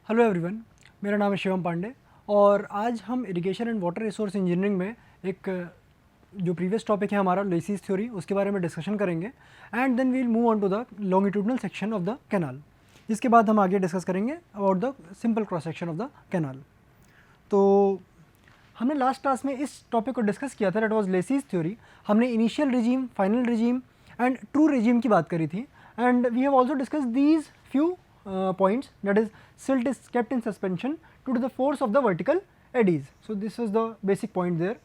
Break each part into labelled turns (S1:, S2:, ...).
S1: Hello everyone, मेरा नाम है शिवम पांडे और आज हम irrigation and water resource engineering में एक जो प्रीवियस टॉपिक है हमारा लेसीज थ्योरी उसके बारे में डिस्कशन करेंगे and then we'll move on to the longitudinal section of the canal. इसके बाद हम आगे डिस्कस करेंगे about the simple cross section of the canal. तो हमने लास्ट क्लास में इस टॉपिक को डिस्कस किया था, दैट वाज लेसीज थ्योरी। हमने initial regime, final regime and true regime की बात करी थी and we have also discussed these few points, that is silt is kept in suspension due to the force of the vertical eddies. So this is the basic point there.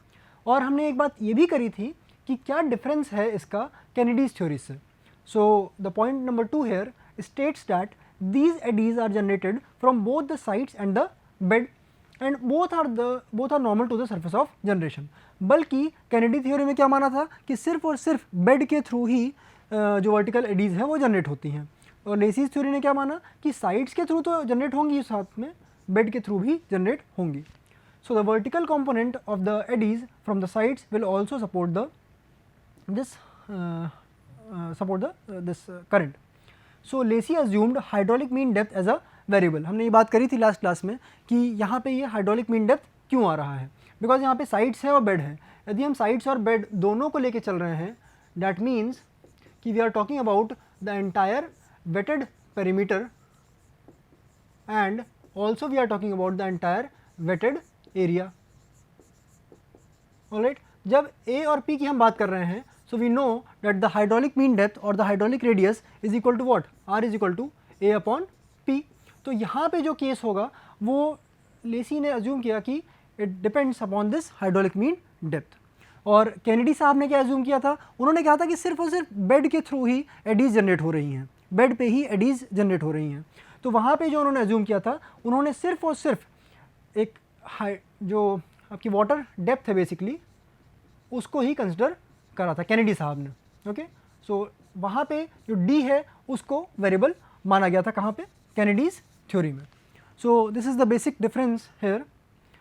S1: और हमने एक बात ये भी करी थी कि क्या डिफरेंस है इसका कैनेडीज थ्योरी से। So the point number 2 here states that these eddies are generated from both the sides and the bed and both are normal to the surface of generation. बल्कि कैनेडी थ्योरी में क्या माना था कि सिर्फ और सिर्फ बेड के थ्रू ही जो वर्टिकल एडीज हैं वो जनरेट होती हैं, और लेसीज थ्योरी ने क्या माना कि साइड्स के थ्रू तो जनरेट होंगी, साथ में बेड के थ्रू भी जनरेट होंगी। So the vertical component of the eddies from the sides will also support this current. So Lacey assumed hydraulic mean depth as a variable. हमने ये बात करी थी लास्ट क्लास में कि यहाँ पे ये हाइड्रोलिक मीन डेप्थ क्यों आ रहा है, बिकॉज यहाँ पे साइड्स है और बेड है। यदि हम साइड्स और बेड दोनों को लेके चल रहे हैं, दैट मीन्स कि we are talking about the entire wetted perimeter and also we are talking about the entire wetted area. Alright, जब A और P की हम बात कर रहे हैं, so we know that the hydraulic mean depth or the hydraulic radius is equal to what? R is equal to A upon P. तो यहाँ पे जो केस होगा वो लेसी ने अज्यूम किया कि it depends upon this hydraulic mean depth। और कैनेडी साहब ने क्या अज्यूम किया था, उन्होंने कहा था कि सिर्फ और सिर्फ बेड के थ्रू ही एडीज जनरेट हो रही हैं, बेड पे ही एडीज जनरेट हो रही हैं। तो वहाँ पे जो उन्होंने अज्यूम किया था, उन्होंने सिर्फ और सिर्फ एक जो आपकी वाटर डेप्थ है बेसिकली उसको ही कंसिडर करा था कैनेडी साहब ने। ओके, सो वहाँ पे जो डी है उसको वेरिएबल माना गया था, कहाँ पे, कैनेडीज थ्योरी में। So this is the basic difference here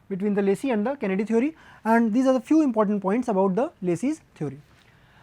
S1: between the Lacey and the Kennedy theory, and these are the few important points about the Lacey's theory.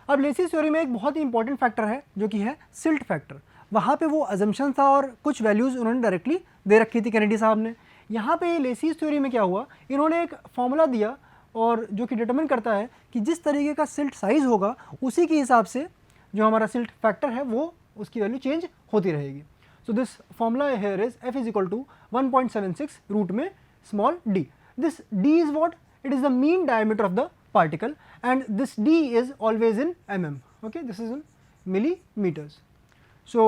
S1: अब लेसीज थ्योरी में एक बहुत ही इंपॉर्टेंट फैक्टर है जो कि है silt factor. वहाँ पे वो अजम्पशन था और कुछ वैल्यूज़ उन्होंने डायरेक्टली दे रखी थी कैनेडी साहब ने। यहाँ पे लेसीज थ्योरी में क्या हुआ, इन्होंने एक फॉर्मूला दिया और जो कि डिटरमिन करता है कि जिस तरीके का सिल्ट साइज़ होगा उसी के हिसाब से जो हमारा सिल्ट फैक्टर है वो उसकी वैल्यू चेंज होती रहेगी। So this formula here is F is equal to 1.76 root में small d. This d is what? It is the mean diameter of the particle and this d is always in mm. Okay, this is in millimeters. So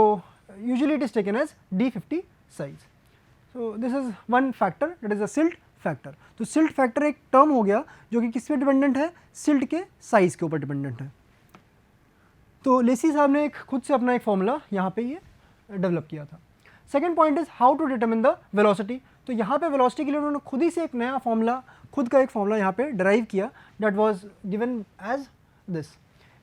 S1: usually it is taken as d50 size. So this is one factor, that is the silt factor. तो silt factor एक term हो गया जो कि किस पे dependent है, silt के साइज के ऊपर डिपेंडेंट है। तो लेसी साहब ने एक खुद से अपना एक फॉर्मूला यहाँ पे ये डेवलप किया था। Second point is how to determine the velocity. तो यहाँ पे वेलोसिटी के लिए उन्होंने खुद ही से एक नया फॉर्मूला, खुद का एक फॉर्मूला यहाँ पे डराइव किया, that was given as this,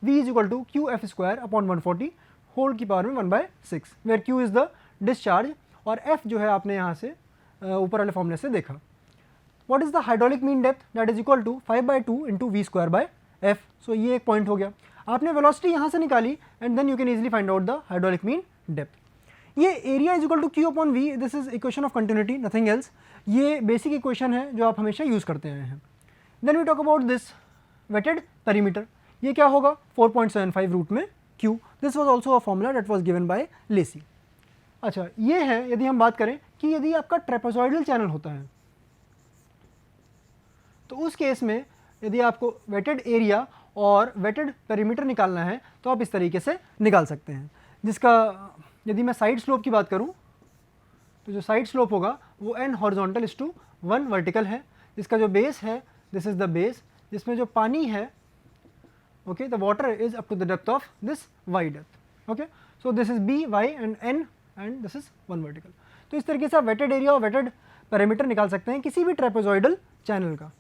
S1: v is equal to q f square upon 140 whole की पावर में 1/6, where q is the discharge और f जो है आपने यहाँ से ऊपर वाले फॉर्मूले से देखा। What is the hydraulic mean depth, that is equal to 5/2 into V square by F. So ये एक पॉइंट हो गया, आपने वेलोसिटी यहाँ से निकाली and then you can easily find out the hydraulic mean depth. ये area is equal to Q upon V, this is equation of continuity, nothing else. ये बेसिक इक्वेशन है जो आप हमेशा यूज़ करते आए हैं। Then we talk about this wetted perimeter, ये क्या होगा 4.75 रूट में Q. This was also a formula that was given by Lacey. अच्छा, ये है यदि हम बात करें कि यदि आपका ट्रेपेजॉइडल चैनल होता है तो उस केस में यदि आपको वेटेड एरिया और वेटेड पेरीमीटर निकालना है तो आप इस तरीके से निकाल सकते हैं, जिसका यदि मैं साइड स्लोप की बात करूं तो जो साइड स्लोप होगा वो n horizontal is to 1 vertical है, जिसका जो बेस है दिस इज द बेस, जिसमें जो पानी है okay the water is up to the depth of this y depth. Okay, so this is b y and n and this is 1 vertical. तो इस तरीके से आप वेटेड एरिया और वेटेड पैरामीटर निकाल सकते हैं किसी भी ट्रेपेजॉइडल चैनल का।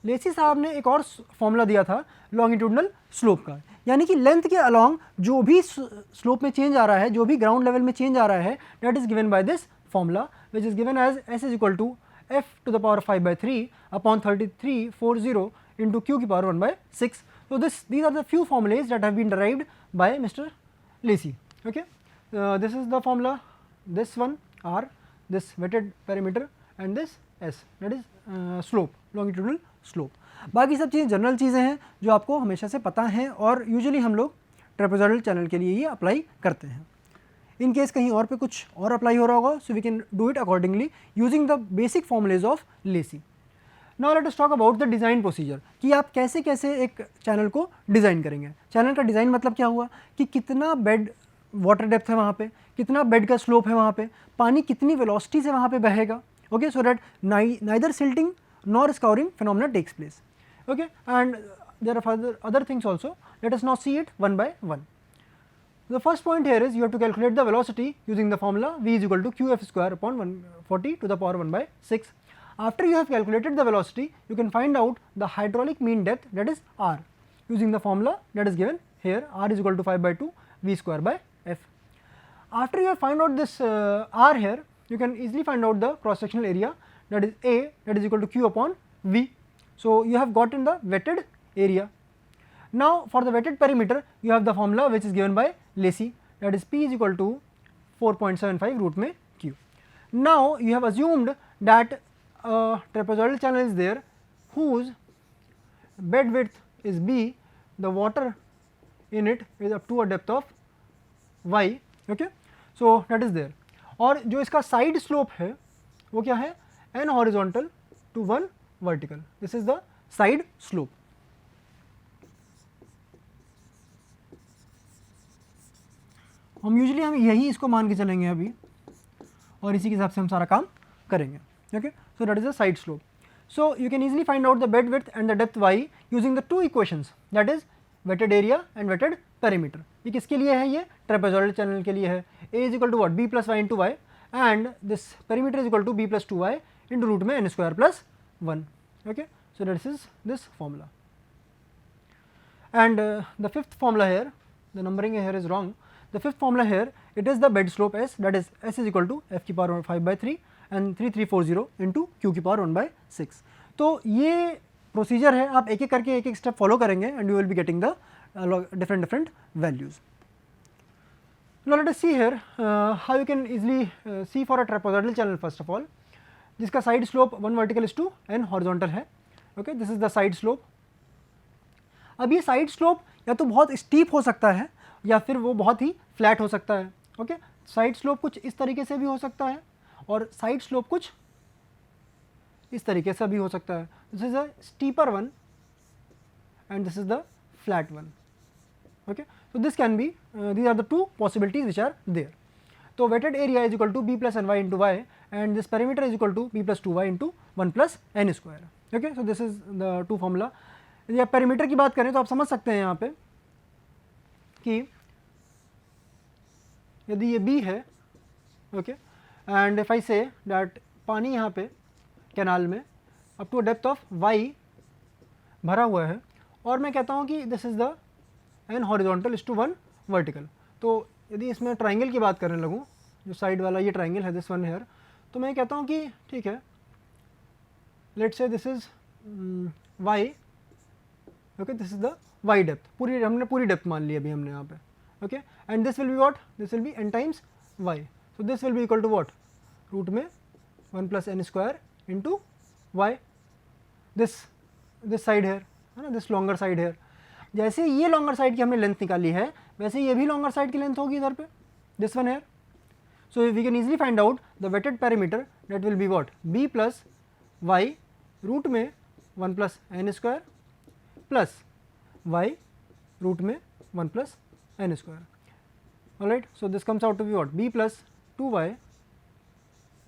S1: लेसी साहब ने एक और फॉर्मूला दिया था लॉन्गिट्यूडनल स्लोप का, यानी कि लेंथ के अलॉन्ग जो भी स्लोप में चेंज आ रहा है, जो भी ग्राउंड लेवल में चेंज आ रहा है, that is given by this formula which is given as s is equal to f to the power 5/3 upon 3340 into q की power 1/6। So these are the few formulas that have been derived by Mr. Lacy. Okay, this is the formula, this one R, this wetted perimeter and this S, that is slope, longitudinal slope. बाकी सब चीज़ें general चीज़ें हैं जो आपको हमेशा से पता हैं और यूजुअली हम लोग ट्रेपेजॉइडल चैनल के लिए ही अप्लाई करते हैं. इन केस कहीं और पे कुछ और अप्लाई हो रहा होगा, so we can do it accordingly using the basic formulas of Lacey. Now let us talk about the design procedure कि आप कैसे कैसे एक चैनल को डिज़ाइन करेंगे. चैनल का डिज़ाइन मतलब क्या हुआ कि कितना बेड वाटर डेप्थ है वहाँ पे, कितना बेड का स्लोप है वहाँ पे, पानी कितनी वेलोसिटी से वहाँ पे बहेगा. Okay, so that neither silting nor scouring phenomena takes place. Okay, and there are other things also. Let us now see it one by one. The first point here is you have to calculate the velocity using the formula v is equal to qf square upon 140 to the power 1 by 6. After you have calculated the velocity, you can find out the hydraulic mean depth, that is r, using the formula that is given here, r is equal to 5 by 2 v square by f. After you have found out this r here, you can easily find out the cross sectional area, that is A, that is equal to q upon v. So you have gotten the wetted area. Now for the wetted perimeter you have the formula which is given by Lacy, that is P is equal to 4.75 root में Q. Now you have assumed that a trapezoidal channel is there whose bed width is B, the water in it is up to a depth of y. Okay, so that is there. और जो इसका side slope है वो क्या है, n horizontal to 1 vertical. This is the side slope. हम usually यही इसको मान के चलेंगे अभी और इसी के हिसाब से हम सारा काम करेंगे. Okay, so that is the side slope. So you can easily find out the bed width and the depth y using the two equations, that is wetted area and weighted perimeter. ये किसके लिए है, ये trapezoidal channel के लिए है. a is equal to what, b plus y into Y and this perimeter is equal to b plus 2y into root में n square plus 1. Okay, so that is this formula. And the fifth formula here, the numbering here is wrong. The fifth formula here, it is the bed slope S, that is S is equal to f की power 5 by 3 and 3340 into q की power 1 by 6. तो ये procedure है, आप एक एक करके एक एक स्टेप फॉलो करेंगे and you will be getting the different values. Now let us see here how you can easily see for a trapezoidal channel first of all, जिसका side slope 1 vertical is to n horizontal है. Okay, this is the side slope. अब ये side slope या तो बहुत steep हो सकता है या फिर वो बहुत ही फ्लैट हो सकता है. ओके, साइड स्लोप कुछ इस तरीके से भी हो सकता है और साइड स्लोप कुछ इस तरीके से भी हो सकता है. This is a steeper one and this is the flat one. Okay, so this can be, these are the two possibilities which are there. तो wetted area is equal to b plus N Y into Y and this perimeter is equal to b plus 2y into 1 plus n square. Okay, so this is the two formula. यदि आप perimeter की बात करें तो आप समझ सकते हैं यहाँ पे कि यदि ये B है, okay, and if I say that पानी यहाँ पे कैनाल में up to a depth of y भरा हुआ है और मैं कहता हूँ कि this is the n horizontal is to 1 vertical. तो यदि इसमें ट्राइंगल की बात करने लगूँ, जो साइड वाला ये ट्राइंगल है दिस वन हेयर, तो मैं कहता हूँ कि ठीक है, let's say this is y. Okay, this is the y depth, पूरी हमने पूरी डेप्थ मान ली अभी हमने यहाँ पे. Okay, and this will be what, this will be n times y. So this will be equal to what, root में 1 plus n square into y. This side here है ना, दिस लॉन्गर साइड हेयर. जैसे ये longer side की हमने length निकाली है वैसे ये भी लॉन्गर साइड की लेंथ होगी इधर पे, this one here. So we can easily find out the wetted perimeter, that will be what, b plus y root में 1 plus n square plus y root में 1 plus n square. Alright, so this comes out to be what, b plus 2y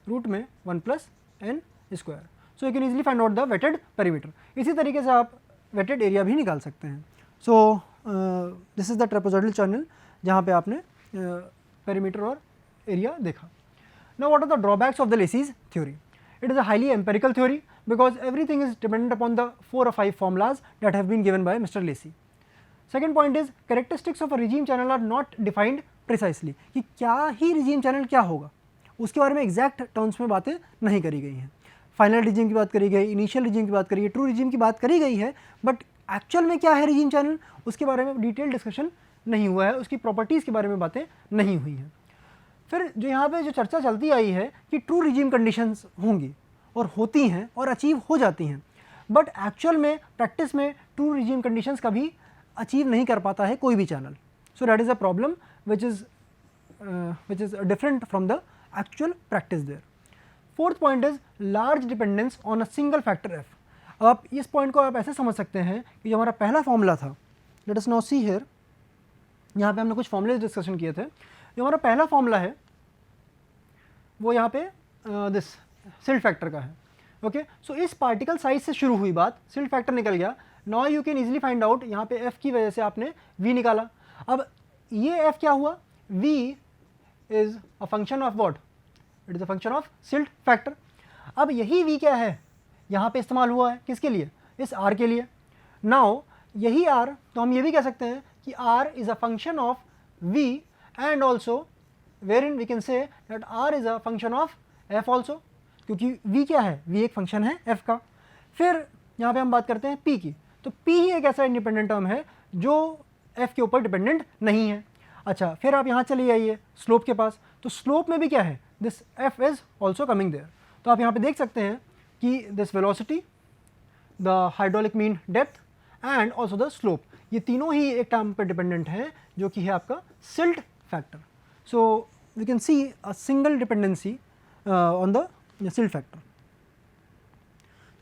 S1: root में 1 plus n square. So you can easily find out the wetted perimeter. इसी तरीके से आप wetted area भी निकाल सकते हैं. So this is the trapezoidal channel जहाँ पे आपने पेरीमीटर और एरिया देखा. Now what are the drawbacks of the Lacey's theory? It is a highly empirical theory because everything is dependent upon the 4 or 5 formulas that have been given by Mr. Lacy. Second point is characteristics of a regime channel are not defined precisely. कि क्या ही regime channel क्या होगा उसके बारे में exact terms में बातें नहीं करी गई हैं. फाइनल regime की बात करी गई, इनिशियल regime की बात करी गई, ट्रू regime की बात करी गई है, बट एक्चुअल में क्या है regime channel उसके बारे में डिटेल डिस्कशन नहीं हुआ है, उसकी प्रॉपर्टीज़ के बारे में बातें नहीं हुई हैं. फिर जो यहाँ पे जो चर्चा चलती आई है कि ट्रू रिजीम कंडीशंस होंगी और होती हैं और अचीव हो जाती हैं, बट एक्चुअल में प्रैक्टिस में ट्रू रिजीम कंडीशंस कभी अचीव नहीं कर पाता है कोई भी channel. So that is a problem which is different from the actual practice there. Fourth point is large dependence on a single factor F. अब आप इस पॉइंट को आप ऐसे समझ सकते हैं कि जो हमारा पहला फॉर्मूला था, let us now see here, यहाँ पे हमने कुछ फॉर्मूले डिस्कशन किए थे. जो हमारा पहला फॉर्मूला है वो यहाँ पे दिस सिल्ट फैक्टर का है. ओके, सो इस पार्टिकल साइज से शुरू हुई बात, सिल्ट फैक्टर निकल गया. Now you can easily find out, यहाँ पे एफ की वजह से आपने वी निकाला. अब ये एफ क्या हुआ, V is a function of what, it is a function of silt factor. अब यही वी क्या है, यहाँ पे इस्तेमाल हुआ है किसके लिए, इस आर के लिए. नाउ यही आर, तो हम ये भी कह सकते हैं कि R is a function of V and also wherein we can say that r is a function of f also, क्योंकि v क्या है, v एक फंक्शन है f का. फिर यहाँ पे हम बात करते हैं p की, तो p ही एक ऐसा इंडिपेंडेंट टर्म है जो f के ऊपर डिपेंडेंट नहीं है. अच्छा, फिर आप यहाँ चले जाइए स्लोप के पास, तो स्लोप में भी क्या है, this f is also coming there. तो आप यहाँ पे देख सकते हैं कि this velocity, the hydraulic mean depth and also the slope, ये तीनों ही एक टर्म पर डिपेंडेंट है जो कि है आपका silt factor. So we can see a single dependency on the silt factor.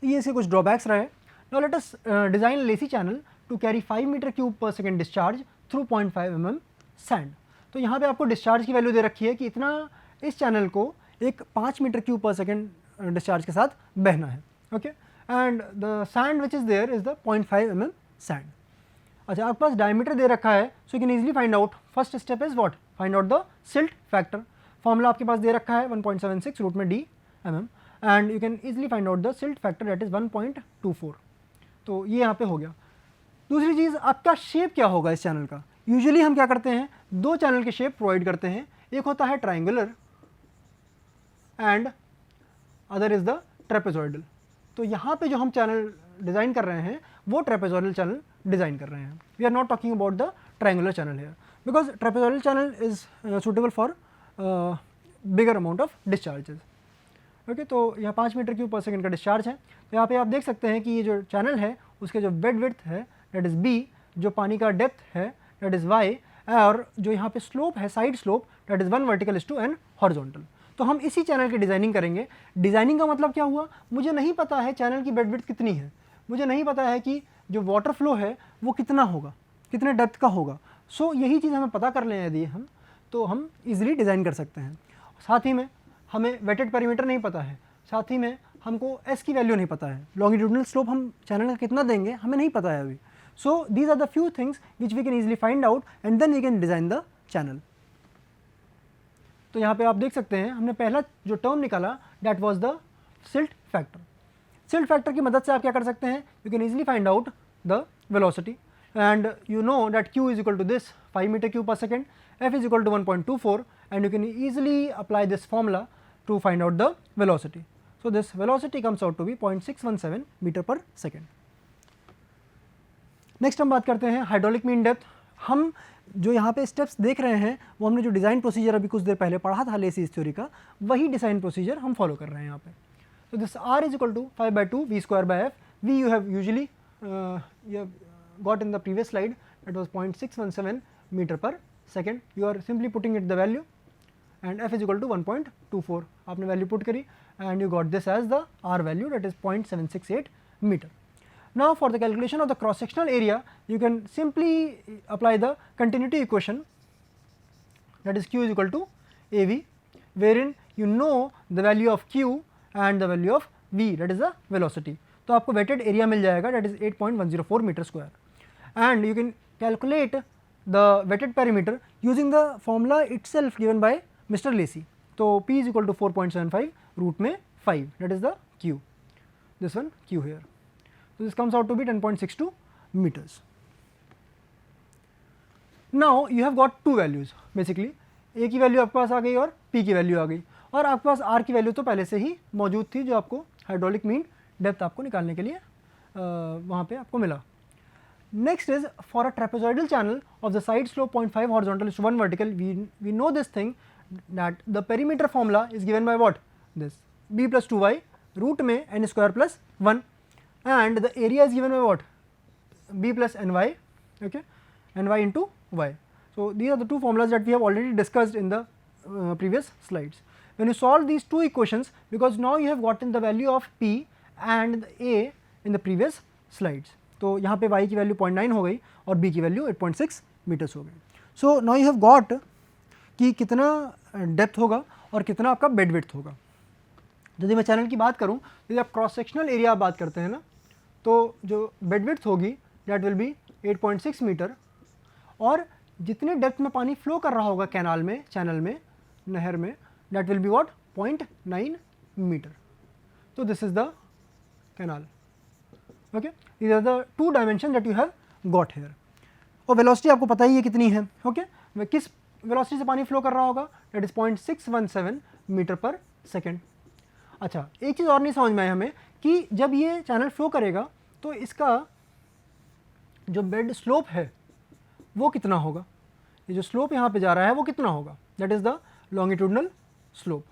S1: ये इसके कुछ drawbacks रहे. Now let us design a lacy channel to carry 5 meter cube per second discharge through 0.5 mm sand. तो यहाँ पे आपको discharge की value दे रखी है कि इतना इस चैनल को एक 5 metre cube per second discharge के साथ बहना है. Okay, and the sand which is there is the 0.5 mm sand. अच्छा, आपके पास डायमीटर दे रखा है, so you can easily find out. First step is what, find out the silt factor. Formula आपके पास दे रखा है 1.76 रूट में D mm, and you can easily find out the silt factor that is 1.24. तो ये यहाँ पे हो गया. दूसरी चीज़, आपका शेप क्या होगा इस चैनल का. यूजुअली हम क्या करते हैं, दो चैनल के शेप प्रोवाइड करते हैं. एक होता है triangular and other is the trapezoidal. तो यहाँ पे जो हम चैनल डिज़ाइन कर रहे हैं वो ट्रेपेजॉइडल चैनल डिज़ाइन कर रहे हैं. We are not talking about the triangular channel here, because trapezoidal channel is suitable for bigger amount of discharges. Okay, तो यहाँ 5 मीटर क्यूब पर सेकेंड का डिस्चार्ज है. तो यहाँ पे आप देख सकते हैं कि ये जो चैनल है उसके जो बेड विड्थ है दैट इज़ बी, जो पानी का डेप्थ है दैट इज़ वाई, और जो यहाँ पे स्लोप है, side slope, that is 1 vertical is to N horizontal. तो हम इसी चैनल की डिज़ाइनिंग करेंगे. डिज़ाइनिंग का मतलब क्या हुआ, मुझे नहीं पता है चैनल की बेड विड्थ कितनी है, मुझे नहीं पता है कि जो वाटर फ्लो है वो कितना होगा, कितने डेप्थ का होगा. सो यही चीज़ हमें पता कर लें यदि हम, तो हम इजीली डिज़ाइन कर सकते हैं. साथ ही में हमें वेटेड पेरीमीटर नहीं पता है, साथ ही में हमको एस की वैल्यू नहीं पता है, लॉन्गिट्यूडनल स्लोप हम चैनल का कितना देंगे हमें नहीं पता है अभी. So these are the few things which we can easily find out and then we can design the channel. तो यहाँ पे आप देख सकते हैं हमने पहला जो टर्म निकाला that was the silt factor. Silt factor की मदद से आप क्या कर सकते हैं, you can easily find out the velocity and you know that q is equal to this 5 meter cube per second, f is equal to 1.24, and you can easily apply this formula to find out the velocity. So this velocity comes out to be 0.617 meter per second. Next हम बात करते हैं hydraulic mean depth. हम जो यहाँ पे steps देख रहे हैं वो हमने जो डिज़ाइन प्रोसीजर अभी कुछ देर पहले पढ़ा था लेसीज थ्योरी का, वही डिज़ाइन प्रोसीजर हम फॉलो कर रहे हैं यहाँ पे. तो this r is equal to 5/2 v square by f. v you have usually got in the previous slide, that was 0.617 meter per second. You are simply putting it the value and f is equal to 1.24. आपने value put करी and you got this as the r value, that is 0.768 meter. Now for the calculation of the cross sectional area, you can simply apply the continuity equation, that is q is equal to av, wherein you know the value of q and the value of v, that is the velocity. तो आपको wetted area मिल जाएगा, that is 8.104 metre square. And you can calculate the wetted perimeter using the formula itself given by Mr. Lacy. So P is equal to 4.75 root में 5, that is the Q, this one Q here. So this comes out to be 10.62 meters. Now you have got two values basically, A की value आपके पास आ गई और P की value आ गई, और आपके पास R की वैल्यू तो पहले से ही मौजूद थी जो आपको हाइड्रोलिक मीन डेप्थ आपको निकालने के लिए वहाँ पे आपको मिला. Next is for a trapezoidal channel of the side slope 0.5 horizontal is to 1 vertical, we know this thing that the perimeter formula is given by what? This b plus 2y root में n square plus 1 and the area is given by what? b plus ny, okay, ny into y. So, these are the two formulas that we have already discussed in the previous slides. When you solve these two equations, because now you have gotten the value of p and a in the previous slides, तो यहाँ पे y की value 0.9 हो गई और b की value 8.6 metres हो गई. So now you have got कि कितना डेप्थ होगा और कितना आपका बेड विड्थ होगा. यदि मैं चैनल की बात करूँ, यदि आप क्रॉस सेक्शनल एरिया बात करते हैं ना, तो जो बेड विड्थ होगी दैट विल बी 8.6 मीटर और जितने डेप्थ में पानी फ्लो कर रहा होगा कैनाल में, चैनल में, नहर में, that will be what? 0.9 metre. तो this is the canal. Okay, these are the two dimensions that you have got here. और वेलोसिटी आपको पता ही है कितनी है. ओके, किस वेलोसिटी से पानी फ्लो कर रहा होगा? दैट इज 0.617 मीटर पर सेकेंड. अच्छा, एक चीज़ और नहीं समझ में आई हमें कि जब ये चैनल फ्लो करेगा तो इसका जो बेड स्लोप है वो कितना होगा? ये जो स्लोप यहाँ पे जा रहा है वो कितना होगा? That is the longitudinal slope.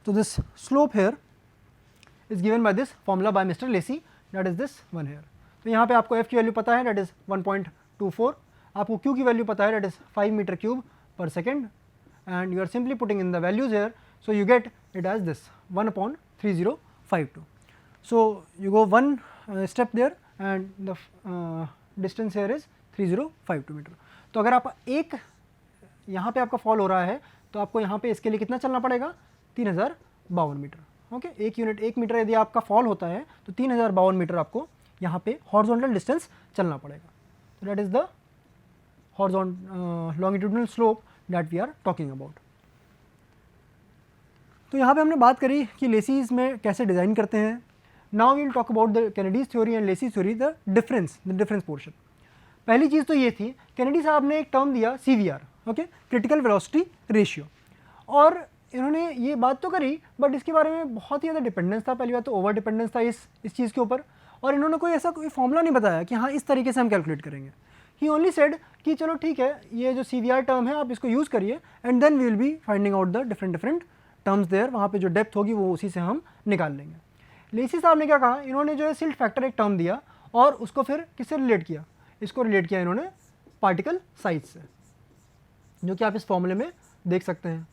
S1: तो this slope here is given by this formula by Mr. Lacy, that is this one here. तो यहाँ पे आपको f की वैल्यू पता है, that is 1.24. आपको q की वैल्यू पता है, that is 5 metre cube per second, and you are simply putting in the values here, so you get it as this 1/3052. So you go one step there and the distance here is 3052 metre. तो अगर आप एक यहाँ पे आपका fall हो रहा है तो आपको यहाँ पे इसके लिए कितना चलना पड़ेगा? 3052 मीटर. ओके, एक यूनिट 1 मीटर यदि आपका फॉल होता है तो 3052 मीटर आपको यहाँ पे हॉरिजॉन्टल डिस्टेंस चलना पड़ेगा. तो that is the horizontal longitudinal slope that we are talking about. तो यहाँ पे हमने बात करी कि लेसीज में कैसे डिज़ाइन करते हैं. Now we will talk about the Kennedy's theory and Lacey's theory, the difference portion. पहली चीज़ तो ये थी, कैनेडी साहब ने एक टर्म दिया CVR, okay, critical velocity ratio, और इन्होंने ये बात तो करी बट इसके बारे में बहुत ही ज़्यादा डिपेंडेंस था. पहली बात तो ओवर डिपेंडेंस था इस चीज़ के ऊपर, और इन्होंने कोई ऐसा कोई फॉर्मूला नहीं बताया कि हाँ इस तरीके से हम कैलकुलेट करेंगे. ही ओनली सेड कि चलो ठीक है, ये जो CVR टर्म है आप इसको यूज़ करिए and then we will be finding out the different terms there. वहाँ पे जो डेप्थ होगी वो उसी से हम निकाल लेंगे. लेसी साहब ने क्या कहा, इन्होंने जो है सिल्ट फैक्टर एक टर्म दिया और उसको फिर किससे रिलेट किया? इसको रिलेट किया इन्होंने पार्टिकल साइज से, जो कि आप इस फॉर्मूले में देख सकते हैं.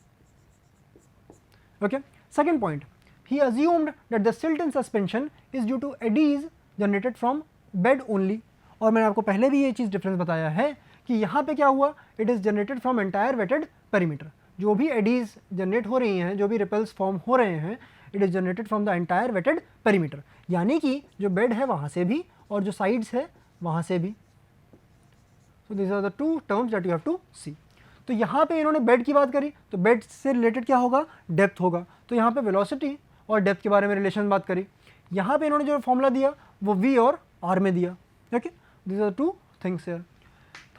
S1: Okay. Second point, he assumed that the silt in suspension is due to eddies generated from bed only. और मैंने आपको पहले भी ये चीज़ डिफरेंस बताया है कि यहाँ पे क्या हुआ, it is generated from entire wetted perimeter. जो भी एडीज जनरेट हो रही हैं, जो भी रिपल्स फॉर्म हो रहे हैं, it is generated from the entire wetted perimeter. यानी कि जो बेड है वहाँ से भी और जो साइड्स है वहाँ से भी. So this are the two terms that you have to see. तो यहाँ पे इन्होंने बेड की बात करी, तो बेड से रिलेटेड क्या होगा? डेप्थ होगा. तो यहाँ पे वेलोसिटी और डेप्थ के बारे में रिलेशन बात करी. यहाँ पे इन्होंने जो फॉर्मूला दिया वो V और R में दिया. Okay, this are two things here.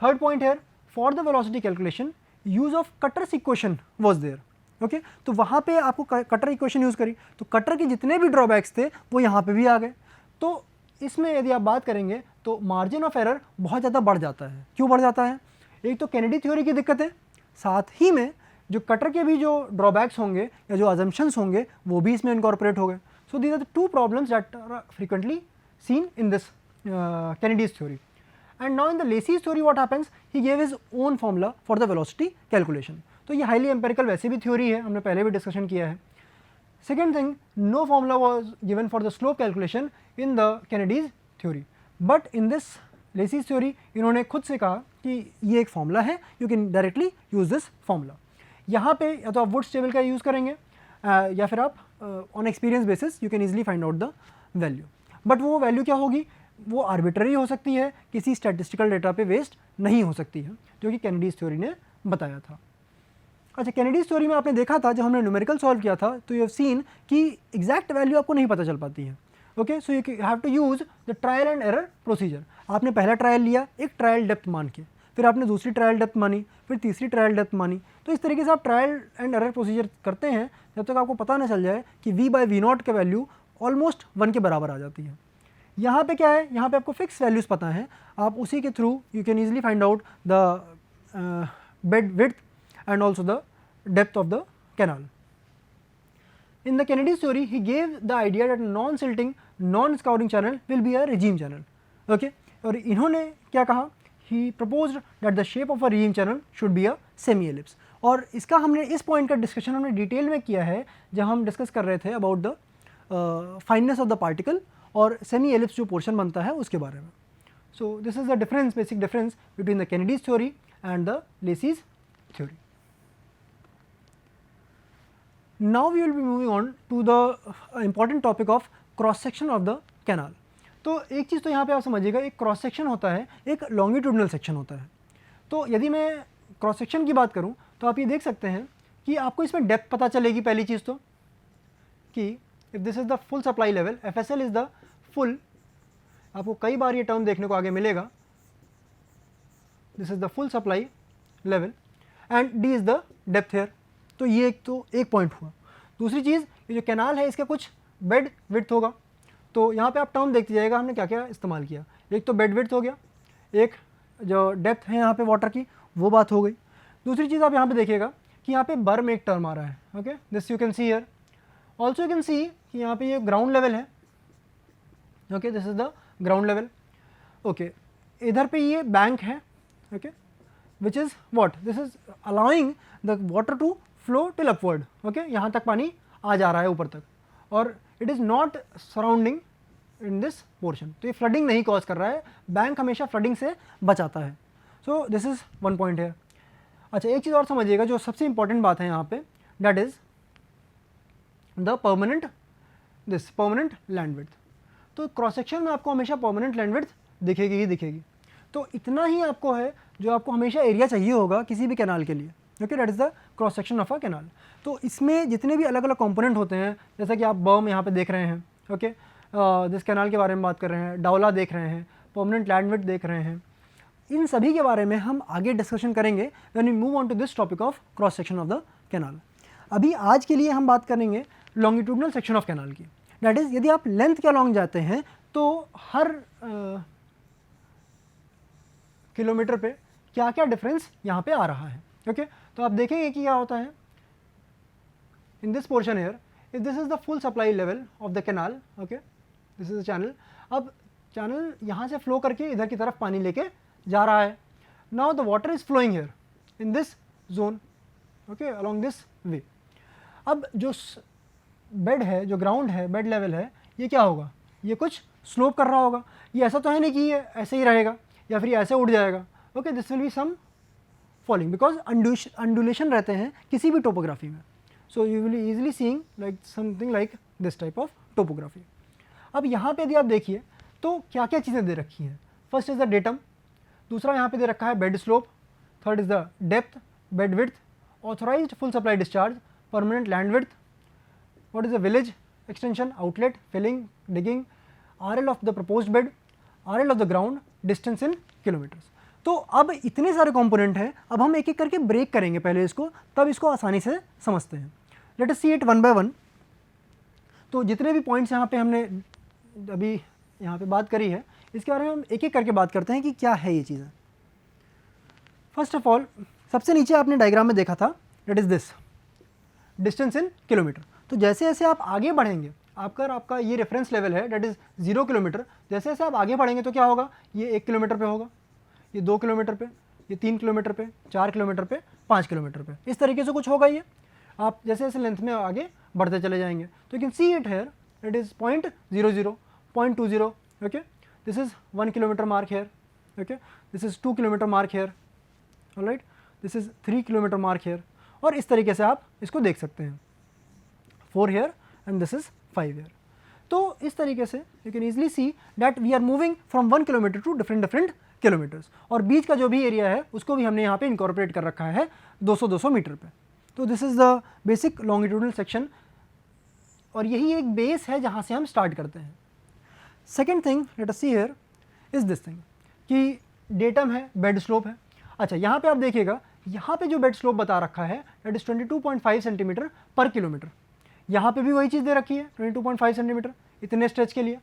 S1: Third point here, for the velocity calculation use of Kutter's equation was there. Okay, तो वहाँ पे आपको कटर इक्वेशन यूज़ करी, तो कटर के जितने भी ड्रॉबैक्स थे वो यहाँ पे भी आ गए. तो इसमें यदि आप बात करेंगे तो मार्जिन ऑफ एरर बहुत ज़्यादा बढ़ जाता है. क्यों बढ़ जाता है? एक तो कैनेडी थ्योरी की दिक्कत है, साथ ही में जो कटर के भी जो ड्रॉबैक्स होंगे या जो अजम्पशंस होंगे वो भी इसमें इनकॉर्पोरेट हो गए. So these are the two problems that are frequently seen in this Kennedy's theory. And now in the Lacey's theory what happens, he gave his own formula for the velocity calculation. तो ये highly empirical वैसे भी theory है, हमने पहले भी discussion किया है. Second thing, no formula was given for the slope calculation in the Kennedy's theory, but in this Lacey's theory इन्होंने खुद से कहा कि ये एक फॉर्मूला है, you can directly use this formula. यहाँ पे या तो आप वुड्स टेबल का यूज़ करेंगे या फिर आप on experience basis you can easily find out the value. But वो वैल्यू क्या होगी? वो आर्बिट्ररी हो सकती है, किसी स्टैटिस्टिकल डेटा पे वेस्ट नहीं हो सकती है, जो कि कैनेडीज थ्योरी ने बताया था. अच्छा, कैनेडीज थ्योरी में आपने देखा था जब हमने न्यूमेरिकल सॉल्व किया था, तो यू हैव सीन कि एग्जैक्ट वैल्यू आपको नहीं पता चल पाती है. Okay, so you have to use the trial and error procedure. आपने पहला ट्रायल लिया एक ट्रायल डेप्थ मान के, फिर आपने दूसरी ट्रायल डेप्थ मानी, फिर तीसरी ट्रायल डेप्थ मानी. तो इस तरीके से आप ट्रायल एंड एरर प्रोसीजर करते हैं जब तक आपको पता ना चल जाए कि V/V0 का वैल्यू ऑलमोस्ट 1 के बराबर आ जाती है. यहाँ पे क्या है, यहाँ पे आपको फिक्स वैल्यूज़ पता है, आप उसी के through you can easily find out the bed width and also the depth of the canal. In the Kennedy's theory, he gave the idea that non-silting, non-scouring channel will be a regime channel. Okay? और इन्होंने क्या कहा? He proposed that the shape of a regime channel should be a semi-ellipse. और इसका हमने इस point का discussion हमने डिटेल में किया है जब हम डिस्कस कर रहे थे about the fineness of the particle और सेमी एलिप्स जो पोर्शन बनता है उसके बारे में. So this is the difference, basic difference between the Kennedy's theory and the Lacey's theory. Now we will be moving on to the important topic of cross section of the canal. तो एक चीज़ तो यहाँ पे आप समझिएगा, एक cross section होता है, एक लॉन्गिट्यूडनल सेक्शन होता है. तो यदि मैं क्रॉस सेक्शन की बात करूँ तो आप ये देख सकते हैं कि आपको इसमें डेप्थ पता चलेगी. पहली चीज़ तो कि if this is the full supply level, FSL is the full, आपको कई बार ये टर्म देखने को आगे मिलेगा, this is the full supply level and D is the depth here. तो ये एक पॉइंट हुआ. दूसरी चीज़, ये जो कैनाल है इसका कुछ बेड विड्थ होगा. तो यहाँ पे आप टर्म देखते जाइएगा हमने क्या क्या इस्तेमाल किया. एक तो बेड विड्थ हो गया, एक जो डेप्थ है यहाँ पे वाटर की वो बात हो गई. दूसरी चीज़ आप यहाँ पे देखिएगा कि यहाँ पे बर में एक टर्म आ रहा है. Okay, this you can see here. Also you can see कि यहाँ पे ये ग्राउंड लेवल है. Okay, this is the ground level. Okay, इधर पे ये बैंक है. Okay, which is what, this is allowing the water to flow till upward. Okay, यहाँ तक पानी आ जा रहा है ऊपर तक और it is not surrounding in this portion. तो ये फ्लडिंग नहीं कॉज कर रहा है. बैंक हमेशा फ्लडिंग से बचाता है. सो दिस इज़ वन पॉइंट है. अच्छा, एक चीज़ और समझिएगा जो सबसे इंपॉर्टेंट बात है यहाँ पे, that is the permanent land width. तो क्रॉस सेक्शन में आपको हमेशा परमानेंट लैंड विड्थ दिखेगी ही दिखेगी. तो इतना ही आपको है जो आपको हमेशा एरिया चाहिए होगा किसी भी कैनाल के लिए. Okay, that is the cross section of a canal. तो इसमें जितने भी अलग अलग कंपोनेंट होते हैं, जैसा कि आप बर्म यहाँ पे देख रहे हैं. ओके, जिस कैनाल के बारे में बात कर रहे हैं, डावला देख रहे हैं, परमानेंट लैंड विड्थ देख रहे हैं, इन सभी के बारे में हम आगे डिस्कशन करेंगे when we move on to this topic of cross section of the canal. अभी आज के लिए हम बात करेंगे लॉन्गिट्यूडनल सेक्शन ऑफ कैनाल की. दैट इज़, यदि आप लेंथ के अलॉन्ग जाते हैं तो हर किलोमीटर पे क्या क्या डिफरेंस यहाँ पे आ रहा है. ओके, तो आप देखेंगे कि क्या होता है in this portion here. If this is the full supply level of the canal, okay, this is the channel. अब चैनल यहाँ से फ्लो करके इधर की तरफ पानी लेके जा रहा है. Now the water is flowing here in this zone, okay, along this way. अब जो बेड है, जो ग्राउंड है, बेड लेवल है, ये क्या होगा, ये कुछ स्लोप कर रहा होगा. ये ऐसा तो है नहीं कि ये ऐसे ही रहेगा या फिर ऐसे उड़ जाएगा. Okay, this will be some falling because undulation रहते हैं किसी भी टोपोग्राफी में. So you will easily seeing like something like this type of topography. अब यहाँ पे यदि आप देखिए तो क्या क्या चीज़ें दे रखी हैं. फर्स्ट इज़ द डेटम, दूसरा यहाँ पे दे रखा है bed slope, third is the depth, bed width, authorised full supply discharge, permanent land width, what is the village extension, outlet, filling, digging, RL of the proposed bed, RL of the ground, distance in kilometers. तो अब इतने सारे component हैं, अब हम एक एक करके ब्रेक करेंगे पहले इसको, तब इसको आसानी से समझते हैं. Let us see it one by one. तो जितने भी पॉइंट्स यहाँ पे हमने अभी यहाँ पे बात करी है, इसके बारे में हम एक एक करके बात करते हैं कि क्या है ये चीज़ें. फर्स्ट ऑफ ऑल, सबसे नीचे आपने डायग्राम में देखा था, that is this distance in kilometre. तो जैसे जैसे आप आगे बढ़ेंगे, आपका ये रेफरेंस लेवल है दैट इज़ 0 किलोमीटर. जैसे जैसे आप आगे बढ़ेंगे तो क्या होगा, ये 1 किलोमीटर पे होगा, ये 2 किलोमीटर पे, ये 3 किलोमीटर पे, 4 किलोमीटर पे, 5 किलोमीटर पे, इस तरीके से कुछ होगा. ये आप जैसे जैसे लेंथ में आगे बढ़ते चले जाएंगे. तो you can see it here, it is 0.00, 0.20. Okay, this is 1 kilometre mark here. Okay, this is 2 kilometre mark here. Alright, this is 3 kilometre mark here. और इस तरीके से आप इसको देख सकते हैं. 4 here and this is 5 here. तो इस तरीके से you can easily see that we are moving from 1 kilometer to different kilometers. और बीच का जो भी एरिया है उसको भी हमने यहाँ पे इनकॉर्पोरेट कर रखा है 200 मीटर पे. तो this is the basic longitudinal section और यही एक बेस है जहाँ से हम स्टार्ट करते हैं. Second thing let us see here is this thing कि डेटम है, बेड स्लोप है. अच्छा, यहाँ पे आप देखिएगा, यहाँ पे जो बेड स्लोप बता रखा है दैट इज़ 22.5 सेंटीमीटर पर किलोमीटर. यहाँ पे भी वही चीज़ दे रखी है 22.5 सेंटीमीटर इतने स्ट्रेच के लिए.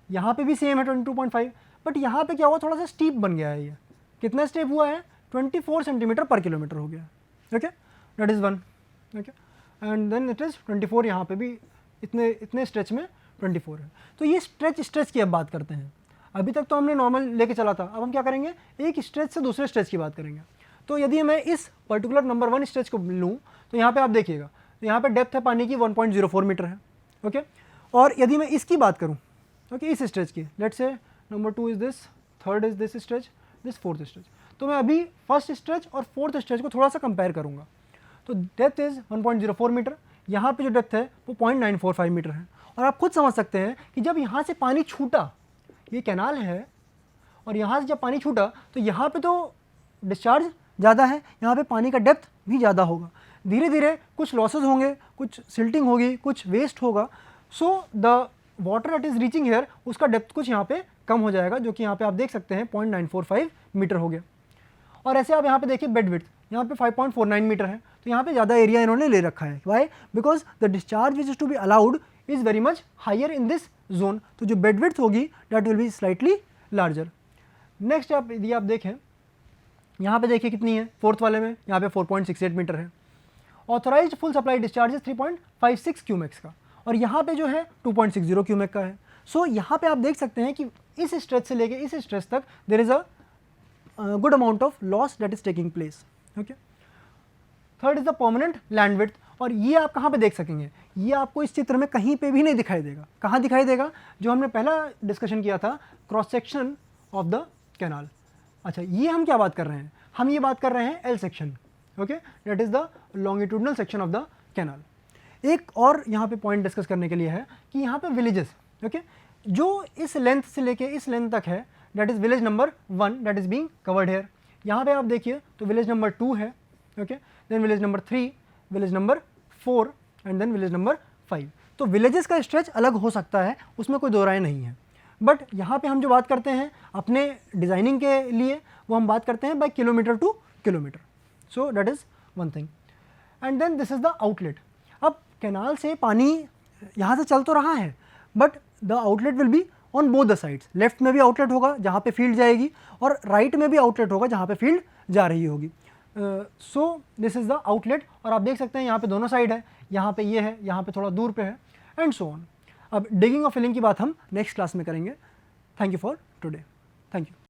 S1: यहाँ पे भी सेम है 22.5, बट यहाँ पे क्या हुआ, थोड़ा सा स्टीप बन गया है. ये कितना स्टेप हुआ है, 24 सेंटीमीटर पर किलोमीटर हो गया. Okay, that is 1, okay, and then it is 24, यहाँ पे भी इतने स्ट्रेच में 24 है। तो ये स्ट्रेच की अब बात करते हैं। अभी तक तो हमने नॉर्मल लेके चला था, अब हम क्या करेंगे, एक स्ट्रेच से दूसरे स्ट्रेच की बात करेंगे। तो यदि मैं इस पर्टिकुलर नंबर 1 स्ट्रेच को लूँ तो यहाँ पे आप देखिएगा, यहाँ पे डेप्थ है पानी की 1.04 मीटर है, ओके। और यदि मैं इसकी बात करूँ, ओके, इस स्ट्रेच की, let's say number 2 is this, third is this stretch, this fourth stretch, तो मैं अभी फर्स्ट स्ट्रेच और फोर्थ स्ट्रेच को थोड़ा सा कंपेयर करूँगा। तो डेप्थ इज़ 1.04 मीटर, यहाँ पे जो डेप्थ है वो 0.945 मीटर है। और आप खुद समझ सकते हैं कि जब यहाँ से पानी छूटा, ये कैनाल है, और यहाँ से जब पानी छूटा तो यहाँ पे तो डिस्चार्ज ज़्यादा है, यहाँ पे पानी का डेप्थ भी ज़्यादा होगा। धीरे धीरे कुछ लॉसेज होंगे, कुछ सिल्टिंग होगी, कुछ वेस्ट होगा। So the water that is reaching here, उसका डेप्थ कुछ यहाँ पे कम हो जाएगा, जो कि यहाँ पे आप देख सकते हैं 0.945 मीटर हो गया। और ऐसे आप यहाँ पे देखिए बेड विड्थ, यहाँ पे 5.49 मीटर है, तो यहाँ पे ज़्यादा एरिया इन्होंने ले रखा है। Why? Because the discharge which is to be allowed is very much higher in this zone, तो जो बेड विड्थ होगी that will be slightly larger. Next आप यदि आप देखें, यहाँ पे देखिए कितनी है, फोर्थ वाले में यहाँ पे 4.68 मीटर है। Authorised full supply discharge 3.56 cumecs का, और यहाँ पे जो है 2.60 क्यूमेक का है। सो यहाँ पे आप देख सकते हैं कि इस स्ट्रेच से लेके इस स्ट्रेच तक there is a good amount of loss that is taking place, okay. Third is the permanent land width, और ये आप कहाँ पे देख सकेंगे, ये आपको इस चित्र में कहीं पे भी नहीं दिखाई देगा। कहाँ दिखाई देगा? जो हमने पहला डिस्कशन किया था, cross section of the canal. अच्छा, ये हम क्या बात कर रहे हैं? हम ये बात कर रहे हैं L section, okay, that is the longitudinal section of the canal. एक और यहाँ पे पॉइंट डिस्कस करने के लिए है कि यहाँ पे विलेजेस, ओके, जो इस लेंथ से लेके इस लेंथ तक है, that is village number 1 that is being covered here. यहाँ पे आप देखिए तो विलेज नंबर 2 है, okay, then village number 3, village number 4 and then village number 5। तो विलेजेस का स्ट्रेच अलग हो सकता है, उसमें कोई दो राय नहीं है। बट यहाँ पे हम जो बात करते हैं अपने डिज़ाइनिंग के लिए, वो हम बात करते हैं by kilometre to kilometre. So that is one thing. And then this is the outlet. अब कैनाल से पानी यहाँ से चल तो रहा है, but the outlet will be on both the sides. Left में भी आउटलेट होगा जहाँ पे फील्ड जाएगी, और राइट में भी आउटलेट होगा जहाँ पे फील्ड जा रही होगी। सो दिस इज़ द आउटलेट, और आप देख सकते हैं यहाँ पे दोनों साइड है, यहाँ पे ये है, यहाँ पे थोड़ा दूर पे है, एंड सो ऑन। अब डिगिंग और फिलिंग की बात हम नेक्स्ट क्लास में करेंगे। Thank you for today. Thank you.